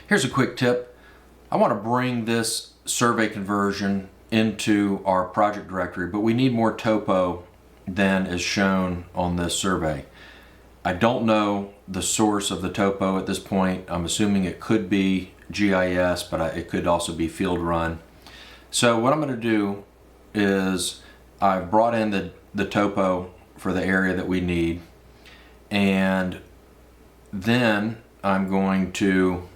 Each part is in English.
Here's a quick tip. I want to bring this survey conversion into our project directory, but we need more topo than is shown on this survey. I don't know the source of the topo at this point. I'm assuming it could be GIS, but it could also be field run. So what I'm going to do is I've brought in the topo for the area that we need, and then I'm going to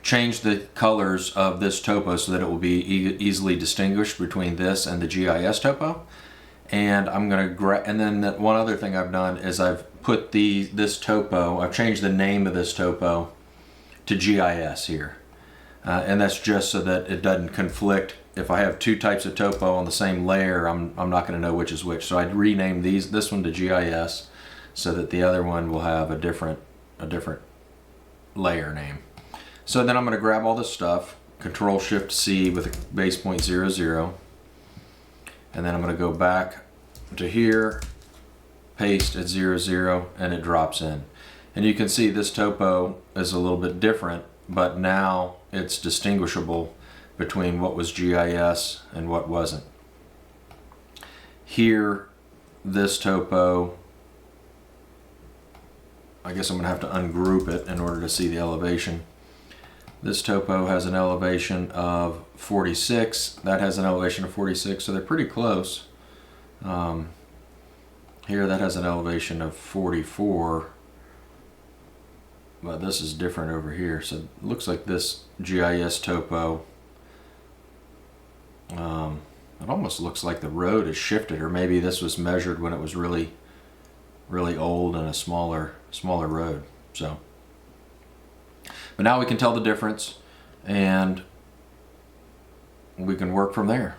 change the colors of this topo so that it will be easily distinguished between this and the GIS topo. And I'm going to and then one other thing I've done is I've put this topo, I've changed the name of this topo to GIS here. And that's just so that it doesn't conflict. If I have two types of topo on the same layer, I'm not going to know which is which. So I'd rename this one to GIS so that the other one will have a different layer name. So then I'm going to grab all this stuff, Control-Shift-C with a base point 0, 0. And then I'm going to go back to here, paste at 0, 0, and it drops in. And you can see this topo is a little bit different, but now it's distinguishable between what was GIS and what wasn't. Here, this topo, I guess I'm going to have to ungroup it in order to see the elevation. This topo has an elevation of 46. That has an elevation of 46, so they're pretty close. Here that has an elevation of 44, but this is different over here. So it looks like this GIS topo, it almost looks like the road is shifted, or maybe this was measured when it was really old and a smaller road. So. But now we can tell the difference, and we can work from there.